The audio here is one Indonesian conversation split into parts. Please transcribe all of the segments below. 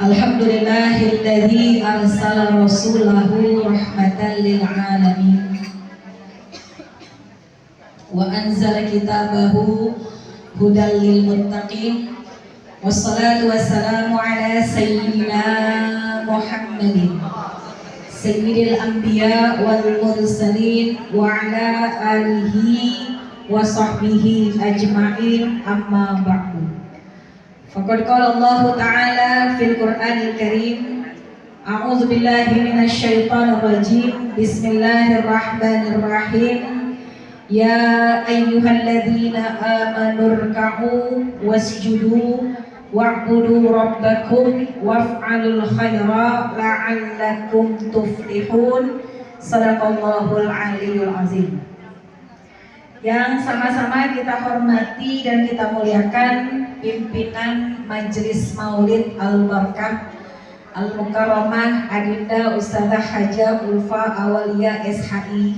Alhamdulillahilladzi arsala rasulahu rahmatan lil alamin wa anzala kitabahu hudal lil muttaqin wassalatu wassalamu ala sayyidina Muhammadin sayyidil anbiya wal mursalin wa ala alihi wa sahbihi ajma'in amma ba'du. Faqad qala Allah Ta'ala fil Qur'anil Karim, a'udzu billahi minasy syaithanir rajim. Bismillahirrahmanirrahim. Ya ayyuhalladzina amanu ruk'u wasjudu wa'budu rabbakum waf'alul khaira la'allakum tuflihun. Shadaqallahul aliyyul azim. Yang sama-sama kita hormati dan kita muliakan pimpinan Majelis Maulid Al-Barakah Al-Mukarramah Adinda Ustazah Hajah Ulfa Awalia SHI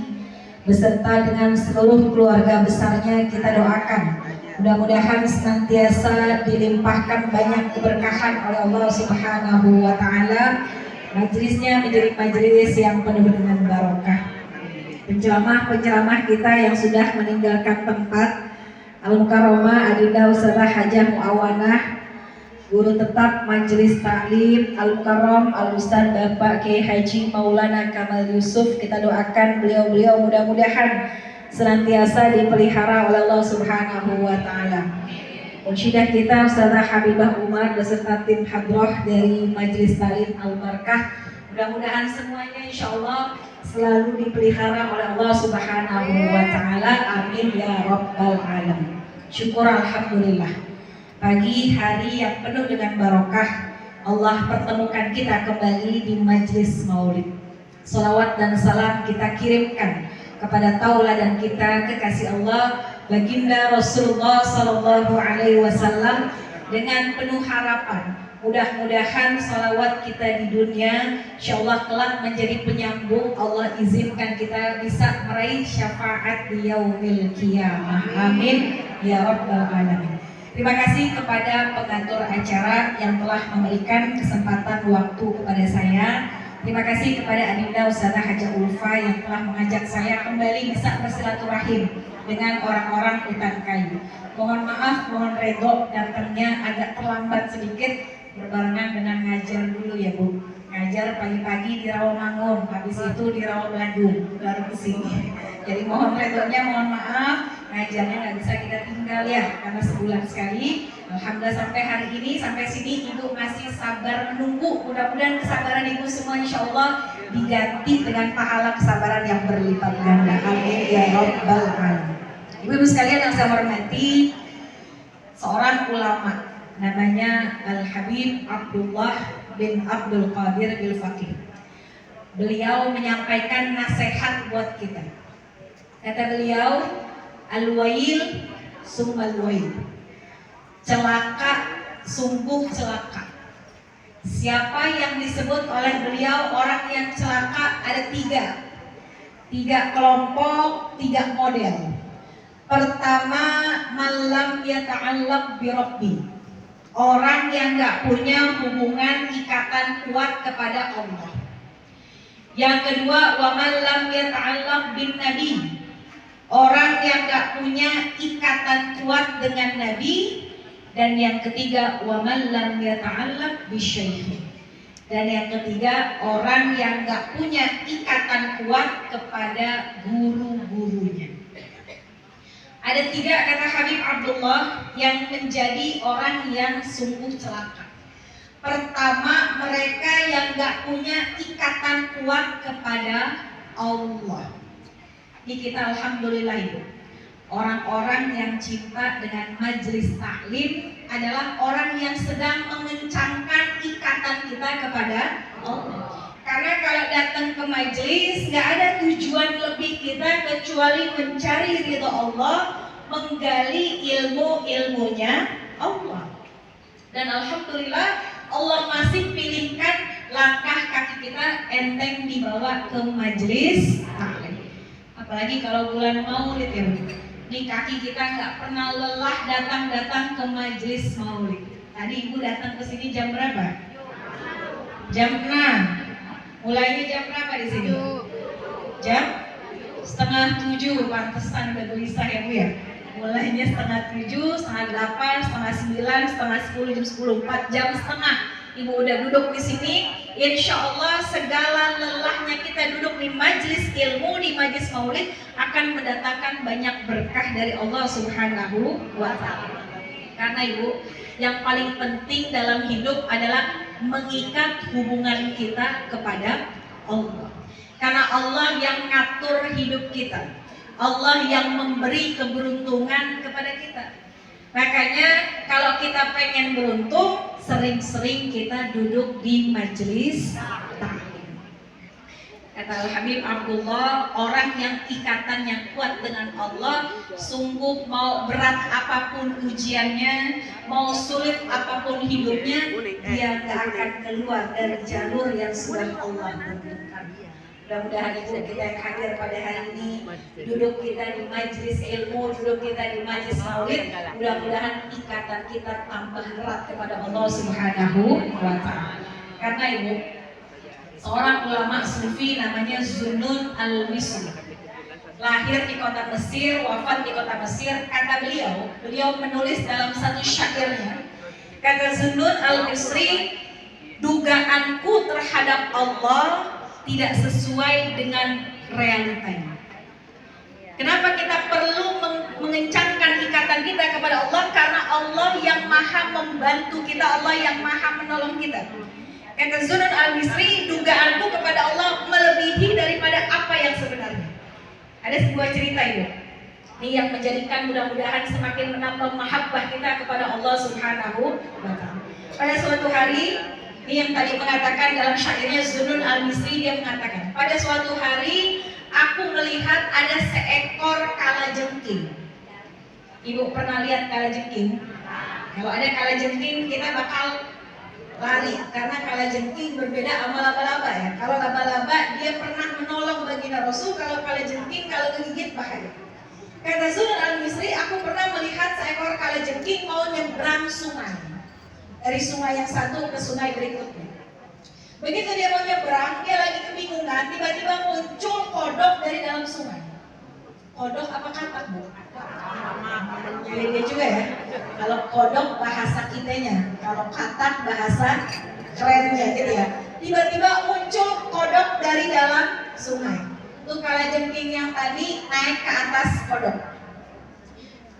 beserta dengan seluruh keluarga besarnya, kita doakan mudah-mudahan senantiasa dilimpahkan banyak keberkahan oleh Allah Subhanahu wa Ta'ala. Majelisnya menjadi majelis yang penuh dengan barokah. Penceramah-penceramah kita yang sudah meninggalkan tempat, Al-Mukarramah Adinda Ustazah Hajah Muawanah, guru tetap Majelis Taklim Al-Mukarram Al-Ustaz Bapak Kiai Haji Maulana Kamal Yusuf, kita doakan beliau-beliau mudah-mudahan senantiasa dipelihara oleh Allah Subhanahu wa Ta'ala. Munsyidah kita Ustazah Habibah Umar beserta tim hadroh dari Majelis Taklim Al-Barakah, mudah-mudahan semuanya insyaallah selalu dipelihara oleh Allah Subhanahu wa Ta'ala. Amin ya rabbal alamin. Syukur alhamdulillah, pagi hari yang penuh dengan barokah Allah pertemukan kita kembali di Majelis Maulid. Salawat dan salam kita kirimkan kepada tauladan kita, kekasih Allah baginda Rasulullah Sallallahu Alaihi Wasallam, dengan penuh harapan mudah-mudahan salawat kita di dunia insyaallah kelak menjadi penyambung. Allah izinkan kita bisa meraih syafaat di yaumil qiyamah. Amin ya rabbal alamin. Terima kasih kepada pengatur acara yang telah memberikan kesempatan waktu kepada saya. Terima kasih kepada Adinda Ustazah Hajah Ulfa yang telah mengajak saya kembali bisa bersilaturahim dengan orang-orang hutan kayu. Mohon maaf, mohon redho datangnya agak terlambat sedikit, berbarengan dengan ngajar dulu ya Bu. Ngajar pagi-pagi di Rawamangun, habis itu di Rawabladung, baru kesini. Jadi mohon redonya, mohon maaf, ngajarnya nggak bisa kita tinggal ya, karena sebulan sekali. Alhamdulillah sampai hari ini, sampai sini Ibu masih sabar menunggu. Mudah-mudahan kesabaran Ibu semua insya Allah diganti dengan pahala kesabaran yang berlipat ganda. Amin ya rabbal alamin. Ibu-ibu sekalian yang saya hormati, seorang ulama namanya Al-Habib Abdullah bin Abdul Qadir Al-Faqih. Beliau menyampaikan nasihat buat kita. Kata beliau, al-wail summal wail. Celaka, sungguh celaka. Siapa yang disebut oleh beliau orang yang celaka? Ada tiga kelompok, tiga model. Pertama, malam yata'allaq bi rabbi, orang yang gak punya hubungan ikatan kuat kepada Allah. Yang kedua, wa man lam yata'allaq bin nabi, orang yang gak punya ikatan kuat dengan nabi. Dan yang ketiga, wa man lam yata'allaq bisyaihi, dan yang ketiga orang yang gak punya ikatan kuat kepada guru-gurunya. Ada tiga, kata Habib Abdullah, yang menjadi orang yang sungguh celaka. Pertama, mereka yang gak punya ikatan kuat kepada Allah. Ini kita alhamdulillah Ibu, orang-orang yang cinta dengan majelis taklim adalah orang yang sedang mengencangkan ikatan kita kepada Allah. Karena kalau datang ke majelis nggak ada tujuan lebih kita kecuali mencari ridho Allah, menggali ilmu-ilmunya Allah. Dan alhamdulillah Allah masih pilihkan langkah kaki kita enteng dibawa ke majelis taklim. Apalagi kalau bulan Maulid ya, ini kaki kita nggak pernah lelah datang ke majelis Maulid. Tadi Ibu datang ke sini jam berapa? Jam 6. Mulainya jam berapa di sini? Jam setengah 7. Pantesan udah gelisah ya Bu ya. Mulainya setengah 7, setengah 8, setengah 9, setengah 10, jam 10, 4 jam setengah. Ibu udah duduk di sini. Insya Allah segala lelahnya kita duduk di majelis ilmu, di majelis maulid akan mendatangkan banyak berkah dari Allah Subhanahu wa Ta'ala. Karena Ibu, yang paling penting dalam hidup adalah mengikat hubungan kita kepada Allah. Karena Allah yang ngatur hidup kita, Allah yang memberi keberuntungan kepada kita. Makanya kalau kita pengen beruntung, sering-sering kita duduk di majelis taklim. Kata Al-Habib Abdullah, orang yang ikatannya kuat dengan Allah, sungguh mau berat apapun ujiannya, mau sulit apapun hidupnya, dia gak akan keluar dari jalur yang sudah Allah tentukan. Mudah-mudahan Ibu kita yang hadir pada hari ini, duduk kita di majelis ilmu, duduk kita di majelis maulid, mudah-mudahan ikatan kita tambah erat kepada Allah Subhanahu wa Ta'ala. Karena Ibu, seorang ulama sufi namanya Zunnun al-Misri, lahir di kota Mesir, wafat di kota Mesir. Kata beliau menulis dalam satu syairnya, kata Zunnun al-Misri, dugaanku terhadap Allah tidak sesuai dengan realitanya. Kenapa kita perlu mengencangkan ikatan kita kepada Allah? Karena Allah yang maha membantu kita, Allah yang maha menolong kita. Kata Zunnun al-Misri, dugaanku kepada Allah melebihi daripada apa yang sebenarnya. Ada sebuah cerita Ibu, ini yang menjadikan mudah-mudahan semakin menambah mahabbah kita kepada Allah Subhanahu wa Ta'ala. Pada suatu hari, ini yang tadi mengatakan dalam syairnya Zunnun al-Misri, dia mengatakan, pada suatu hari aku melihat ada seekor kalajengking. Ibu pernah lihat kalajengking? Kalau ada kalajengking kita bakal lari, karena kalajengking berbeda sama laba-laba ya. Kalau laba-laba dia pernah menolong baginda Rasul, kalau kalajengking kalau digigit bahaya. Kata Zunnun al-Misri, aku pernah melihat seekor kalajengking mau nyebrang sungai. Dari sungai yang satu ke sungai berikutnya. Begitu dia mau nyebrang, dia lagi kebingungan, tiba-tiba muncul kodok dari dalam sungai. Kodok apa katak Bu? Beda juga ya. Kalau kodok bahasa kitanya, kalau katak bahasa kerennya gitu ya. Tiba-tiba muncul kodok dari dalam sungai. Tuh kalajengking yang tadi naik ke atas kodok.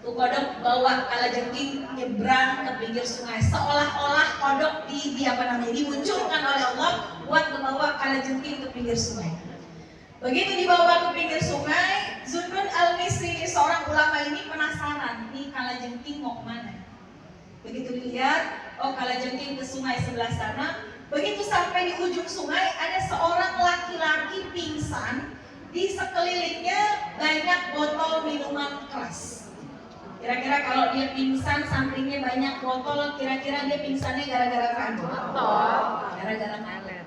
Tuh kodok bawa kalajengking nyebrang ke pinggir sungai, seolah-olah kodok dimunculkan oleh Allah buat membawa kalajengking ke pinggir sungai. Begitu dibawa ke pinggir sungai, Zunnun al-Misri, seorang ulama ini penasaran, nih kalajengking mau kemana? Begitu dilihat, oh kalajengking ke sungai sebelah sana. Begitu sampai di ujung sungai, ada seorang laki-laki pingsan, di sekelilingnya banyak botol minuman keras. Kira-kira kalau dia pingsan, sampingnya banyak botol, kira-kira dia pingsannya gara-gara apa? Gara-gara melet.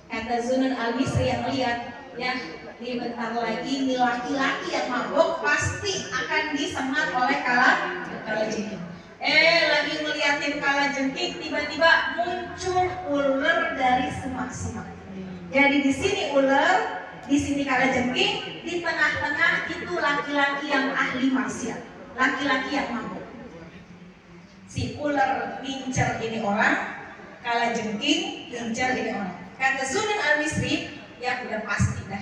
Kata Zunnun al-Misri yang lihat, ya, ini bentar lagi nih laki-laki yang mabuk pasti akan disengat oleh kalajengking. Lagi ngeliatin kalajengking, tiba-tiba muncul ular dari semak-semak. Jadi di sini ular, di sini kalajengking, di tengah-tengah itu laki-laki yang ahli maksiat. Laki-laki yang mabuk. Si ular ngincer ini orang, kalajengking ngincer ini orang. Kata Zunnun al-Misri, ya udah pasti dah.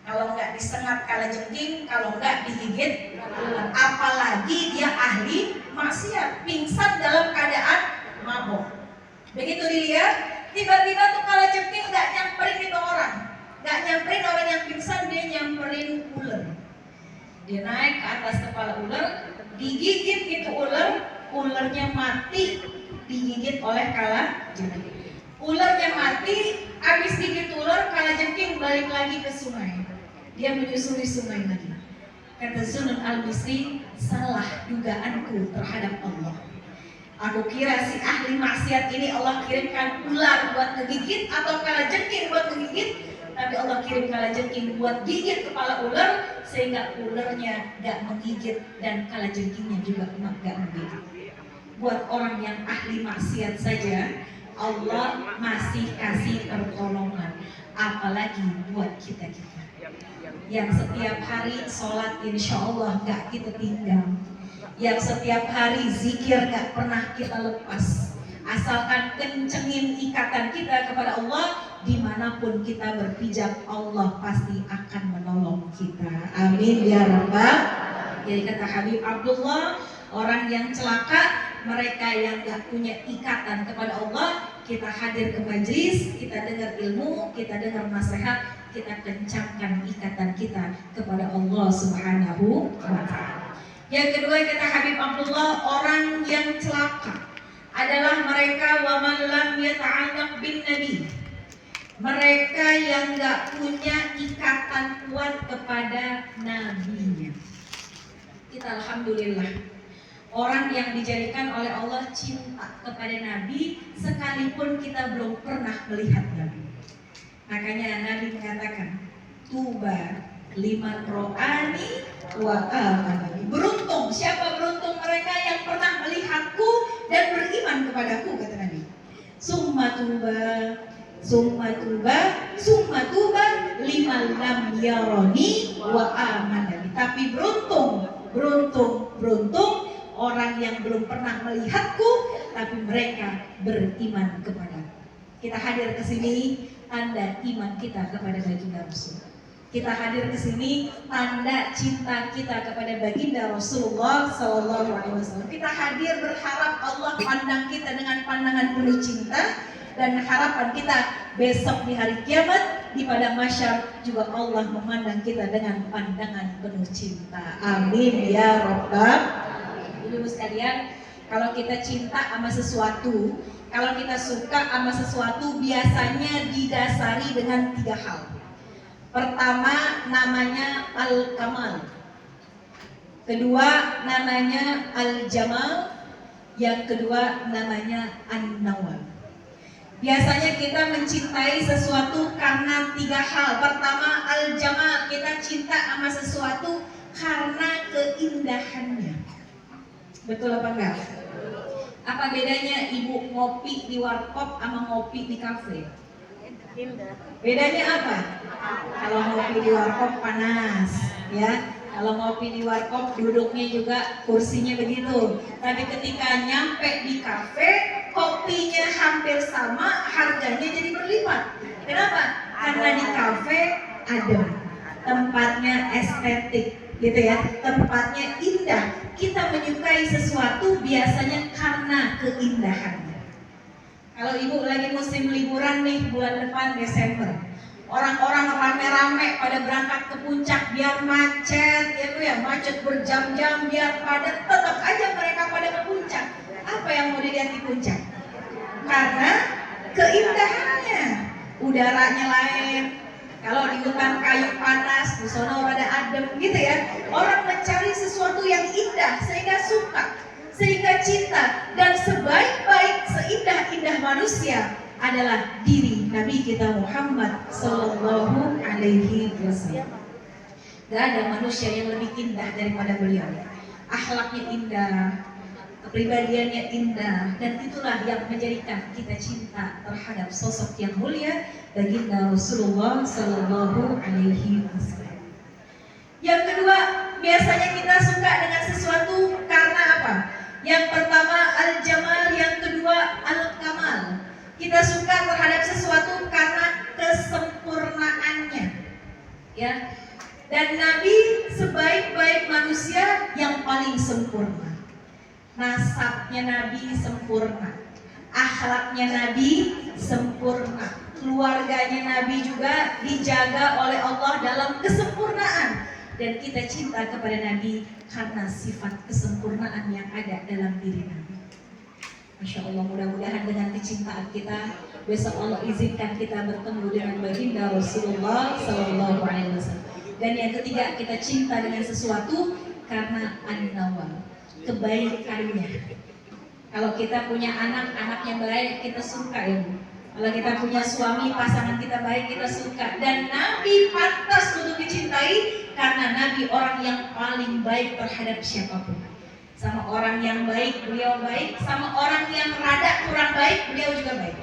Kalau nggak disengat kalajengking, kalau nggak digigit ular. Apalagi dia ahli maksiat, pingsan dalam keadaan mabuk. Begitu dilihat, tiba-tiba tuh kalajengking nggak nyamperin itu orang, nggak nyamperin orang yang pingsan, dia nyamperin ular. Dia naik ke atas kepala ular, digigit itu ular, ularnya mati, digigit oleh kalajengking. Ularnya mati, habis digigit ular, kalajengking balik lagi ke sungai. Dia menyusuri sungai lagi. Kata Zunnun al-Misri, salah dugaanku terhadap Allah. Aku kira si ahli maksiat ini Allah kirimkan ular buat ngegigit atau kalajengking buat ngegigit. Tapi Allah kirim kalajengking buat gigit kepala ular, sehingga ularnya gak menggigit dan kalajengkingnya juga gak menggigit. Buat orang yang ahli maksiat saja, Allah masih kasih pertolongan. Apalagi buat kita-kita yang setiap hari sholat insya Allah gak kita tinggal, yang setiap hari zikir gak pernah kita lepas. Asalkan kencengin ikatan kita kepada Allah, dimanapun kita berpijak Allah pasti akan menolong kita. Amin ya rabbal. Jadi kata Habib Abdullah, orang yang celaka mereka yang gak punya ikatan kepada Allah. Kita hadir ke majlis, kita dengar ilmu, kita dengar nasihat, kita kencangkan ikatan kita kepada Allah Subhanahu wa ta'ala. Yang kedua kata Habib Abdullah, orang yang celaka adalah mereka wa man lam yata'allaq bin nabi. Mereka yang gak punya ikatan kuat kepada nabinya. Kita alhamdulillah orang yang dijadikan oleh Allah cinta kepada Nabi sekalipun kita belum pernah melihat Nabi. Makanya Nabi mengatakan, tuba liman ro'ani wa amani. Beruntung, siapa beruntung mereka yang pernah melihatku dan beriman kepadaku, kata Nabi. Summa tuba, summa tuba, summa tuba liman lam yaroni wa amani. Tapi beruntung orang yang belum pernah melihatku tapi mereka beriman kepadaku. Kita hadir ke sini tanda iman kita kepada baginda Rasul. Kita hadir ke sini tanda cinta kita kepada baginda Rasulullah sallallahu alaihi wasallam. Kita hadir berharap Allah pandang kita dengan pandangan penuh cinta, dan harapan kita besok di hari kiamat di padang mahsyar juga Allah memandang kita dengan pandangan penuh cinta. Amin ya rabbal. Ibu sekalian, kalau kita cinta sama sesuatu, kalau kita suka sama sesuatu, biasanya didasari dengan 3 hal. Pertama namanya al-kamal, kedua namanya al-jamal, yang kedua namanya an-nawal. Biasanya kita mencintai sesuatu karena 3 hal. Pertama al-jamal, kita cinta sama sesuatu karena keindahannya. Betul apa enggak? Apa bedanya ibu ngopi di warkop sama ngopi di kafe? Bedanya apa? Kalau ngopi di warkop panas, ya. Kalau ngopi di warkop duduknya juga kursinya begitu. Tapi ketika nyampe di kafe, kopinya hampir sama, harganya jadi berlipat. Kenapa? Karena di kafe adem, tempatnya estetik, gitu ya, tempatnya indah. Kita menyukai sesuatu biasanya karena keindahannya. Kalau ibu lagi musim liburan nih, bulan depan Desember, orang-orang rame-rame pada berangkat ke puncak, biar macet, gitu ya, macet berjam-jam, biar padat, tetap aja mereka pada ke puncak. Apa yang mau dilihat di puncak? Karena keindahannya, udaranya lain. Kalau di hutan kayu panas, di sana rada adem, gitu ya. Orang mencari sesuatu yang indah sehingga suka, sehingga cinta. Dan sebaik-baik, seindah-indah manusia adalah diri Nabi kita Muhammad Sallallahu Alaihi Wasallam. Gak ada manusia yang lebih indah daripada beliau. Akhlaknya indah, kepribadiannya indah, dan itulah yang menjadikan kita cinta terhadap sosok yang mulia baginda Rasulullah Sallallahu Alaihi Wasallam. Yang kedua, biasanya kita suka dengan sesuatu karena apa? Yang pertama al-jamal, yang kedua al-kamal. Kita suka terhadap sesuatu karena kesempurnaannya, ya. Dan Nabi sebaik-baik manusia yang paling sempurna. Nasabnya Nabi sempurna, akhlaknya Nabi sempurna, keluarganya Nabi juga dijaga oleh Allah dalam kesempurnaan. Dan kita cinta kepada Nabi karena sifat kesempurnaan yang ada dalam diri Nabi. Masya Allah, mudah-mudahan dengan kecintaan kita besok Allah izinkan kita bertemu dengan baginda Rasulullah Sallallahu Alaihi Wasallam. Dan yang ketiga, kita cinta dengan sesuatu karena an-nawal, kebaikannya. Kalau kita punya anak, anaknya baik, kita suka ya Bu. Kalau kita punya suami, pasangan kita baik, kita suka. Dan Nabi pantas untuk dicintai karena Nabi orang yang paling baik terhadap siapapun. Sama orang yang baik, beliau baik. Sama orang yang rada kurang baik, beliau juga baik.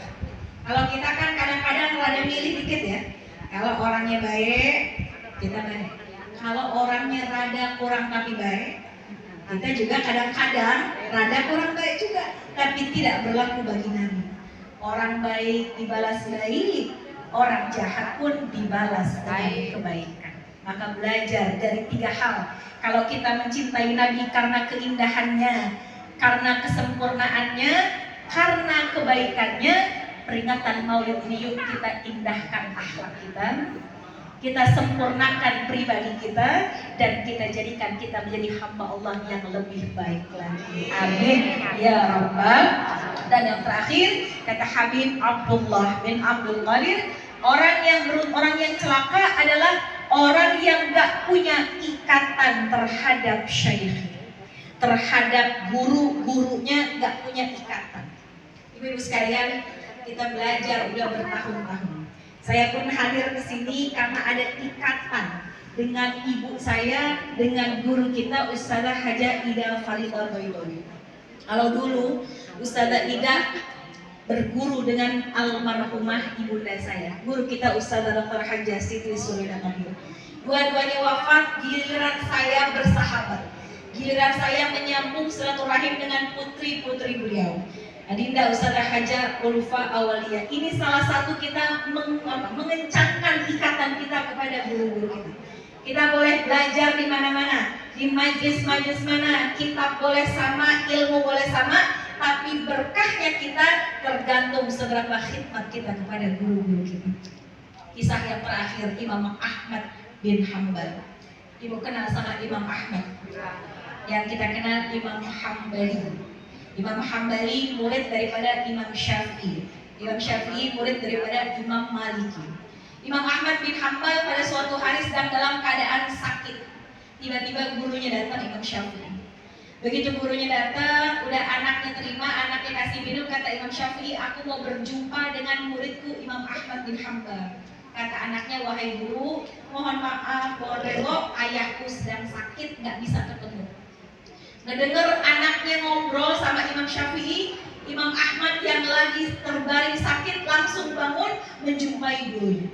Kalau kita kan kadang-kadang rada milih dikit ya. Kalau orangnya baik, kita baik. Kalau orangnya rada kurang tapi baik, kita juga kadang-kadang rada kurang baik juga. Tapi tidak berlaku bagi Nabi. Orang baik dibalas baik, orang jahat pun dibalas dengan kebaikan. Maka belajar dari 3 hal. Kalau kita mencintai Nabi karena keindahannya, karena kesempurnaannya, karena kebaikannya, peringatan Maulid ini yuk kita indahkan akhlak kita sempurnakan pribadi kita, dan kita jadikan kita menjadi hamba Allah yang lebih baik lagi. Amin ya Rabbal. Dan yang terakhir kata Habib Abdullah bin Abdul Qadir, orang yang celaka adalah orang yang gak punya ikatan terhadap syekh, terhadap guru-gurunya, gak punya ikatan. Ibu-ibu sekalian, kita belajar udah bertahun-tahun. Saya pun hadir ke sini karena ada ikatan dengan ibu saya, dengan guru kita Ustazah Haja Ida Faridah Baidowi. Kalau dulu Ustazah Ida berguru dengan almarhumah ibunda saya, guru kita Ustazah Dr. Haja Siti Surina Mahir. Dua-duanya wafat, giliran saya bersahabat, giliran saya menyambung silaturahim dengan putri-putri beliau, Adinda Ustazah Haja Ulfa Awaliyah. Ini salah satu kita mengencangkan ikatan kita kepada guru-guru kita. Kita boleh belajar di mana-mana, di majlis-majlis mana, kitab boleh sama, ilmu boleh sama, tapi berkahnya kita tergantung seberapa khidmat kita kepada guru-guru kita. Kisah yang terakhir, Imam Ahmad bin Hanbal. Ibu kenal sama Imam Ahmad? Yang kita kenal Imam Hambali. Imam Hambali murid daripada Imam Syafi'i. Imam Syafi'i murid daripada Imam Maliki. Imam Ahmad bin Hanbal pada suatu hari sedang dalam keadaan sakit. Tiba-tiba gurunya datang, Imam Syafi'i. Begitu gurunya datang, udah anaknya terima, anaknya kasih minum, kata Imam Syafi'i, aku mau berjumpa dengan muridku Imam Ahmad bin Hanbal. Kata anaknya, wahai guru, mohon maaf, mohon relo, ayahku sedang sakit, gak bisa ketemu. Ngedenger anaknya ngobrol sama Imam Syafi'i, Imam Ahmad yang lagi terbaring sakit langsung bangun menjumpai gurunya.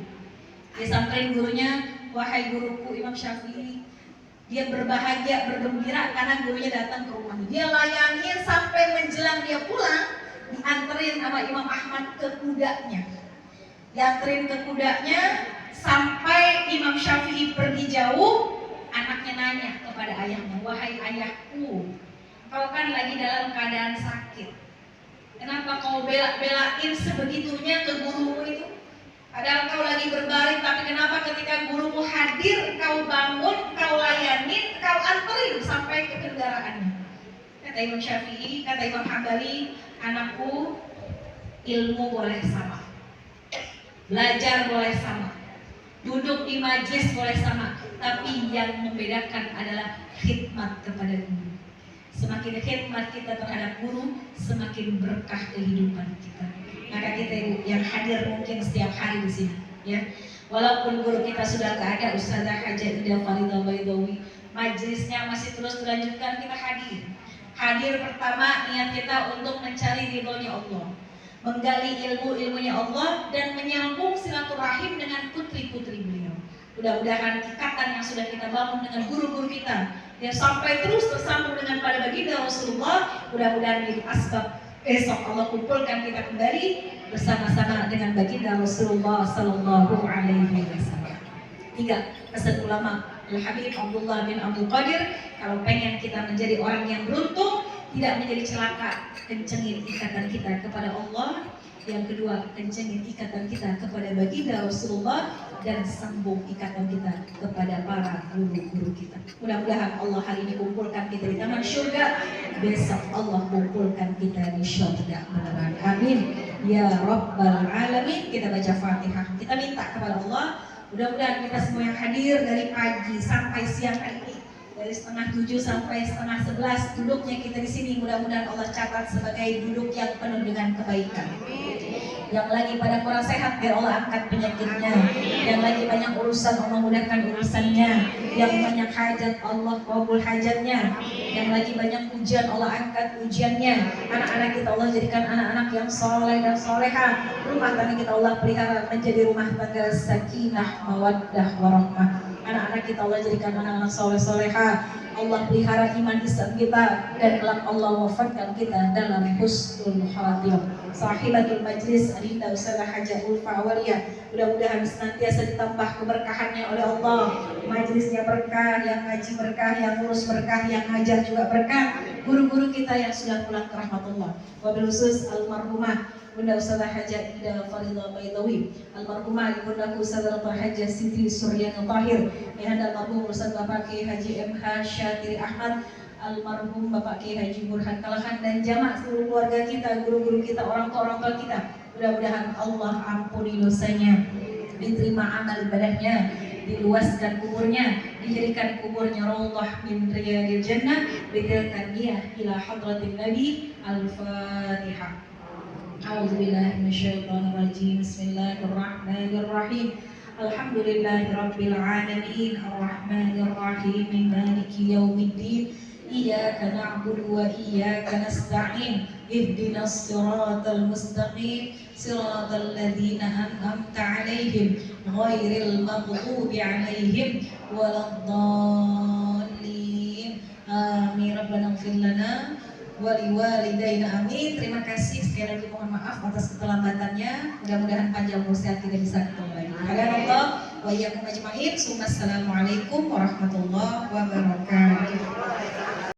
Dia samperin gurunya, wahai guruku Imam Syafi'i. Dia berbahagia, bergembira karena gurunya datang ke rumahnya. Dia layanin sampai menjelang dia pulang, dianterin sama Imam Ahmad ke kudanya. Dianterin ke kudanya sampai Imam Syafi'i pergi jauh. Anaknya nanya kepada ayahnya, wahai ayahku, kau kan lagi dalam keadaan sakit. Kenapa kau bela-belain sebegitunya ke gurumu itu? Padahal kau lagi berbaring, tapi kenapa ketika gurumu hadir, kau bangun, kau layanin, kau anterin sampai ke kendaraannya? Kata Imam Syafi'i, kata Imam Hambali, anakku, ilmu boleh sama, belajar boleh sama, duduk di majlis boleh sama, tapi yang membedakan adalah khidmat kepada guru. Semakin khidmat kita terhadap guru, semakin berkah kehidupan kita. Maka kita ibu yang hadir mungkin setiap hari di sini, ya, walaupun guru kita sudah gak ada, Ustazah Haja Ida Faridah Baidowi, majlisnya masih terus dilanjutkan, kita hadir. Hadir pertama niat kita untuk mencari ridhonya Allah, menggali ilmunya Allah, dan menyambung silaturahim dengan putri-putri beliau. Mudah-mudahan ikatan yang sudah kita bangun dengan guru-guru kita yang sampai terus tersambung dengan pada baginda Rasulullah, mudah-mudahan menjadi asbab besok Allah kumpulkan kita kembali bersama-sama dengan baginda Rasulullah Sallallahu Alaihi Wasallam. 3, pesan ulama Al-Habib Abdullah bin Abdul Qadir, kalau pengen kita menjadi orang yang beruntung, tidak menjadi celaka, kencengin ikatan kita kepada Allah. Yang kedua, kencengin ikatan kita kepada baginda Rasulullah, dan sambung ikatan kita kepada para guru-guru kita. Mudah-mudahan Allah hari ini kumpulkan kita di taman surga, besok Allah kumpulkan kita di surga beneran. Amin ya Rabbal Alamin. Kita baca Fatihah, kita minta kepada Allah, mudah-mudahan kita semua yang hadir dari pagi sampai siang hari ini, dari setengah 7 sampai setengah 11 duduknya kita di sini, mudah-mudahan Allah catat sebagai duduk yang penuh dengan kebaikan. Yang lagi pada kurang sehat biar Allah angkat penyakitnya. Yang lagi banyak urusan Allah mudahkan urusannya. Yang banyak hajat Allah kabul hajatnya. Yang lagi banyak ujian Allah angkat ujiannya. Anak-anak kita Allah jadikan anak-anak yang soleh dan soleha. Rumah tangga kita Allah pelihara menjadi rumah tangga sakinah mawaddah warahmah. Anak-anak kita Allah jadikan anak-anak soleh soleha. Allah pelihara iman Islam kita dan kelak Allah wafatkan kita dalam husnul khatimah. Sahibatul majlis Adinda Ustazah Hajah Ulfa Awaliyah, mudah-mudahan senantiasa ditambah keberkahannya oleh Allah. Majlisnya berkah, yang ngaji berkah, yang ngurus berkah, yang ngajar juga berkah. Guru-guru kita yang sudah pulang ke rahmatullah. Wabil khusus almarhumah Bunda Ustazah Hajah Ida Faridah Baidawi, almarhumah Ibunda Ustazah Hajah Siti Suryani Tahir, Ayahanda almarhum Ustaz Bapak Kiai Haji MH Syatiri Ahmad, almarhum Bapak Kiai Haji Burhan Kalahan, dan jamaah seluruh keluarga kita, guru-guru kita, orang tua kita. Mudah-mudahan Allah ampuni dosanya, diterima amal ibadahnya, diluaskan kuburnya, dijadikan kuburnya raudhah min riyadil jannah, bitilkan dia ila hadratin Nabi. Al-Fatihah. A'udzubillahi minasyaitonirrajim. Bismillahirrahmanirrahim. Alhamdulillahirabbil alamin arrahmanir rahim maliki yaumiddin. Iyyaka na'budu wa iyyaka nasta'in. Ihdinas siratal mustaqim. Siratal ladzina an'amta 'alaihim ghairil maghdubi 'alaihim waladdallin. Amin. Rabbana ighfir lana wali walidaina amin. Terima kasih sekali lagi, mohon maaf atas keterlambatannya. Mudah-mudahan panjang umur sehat kita bisa ketemu lagi. Hadanallah wa iyyakum ajmain. Assalamualaikum warahmatullahi wabarakatuh.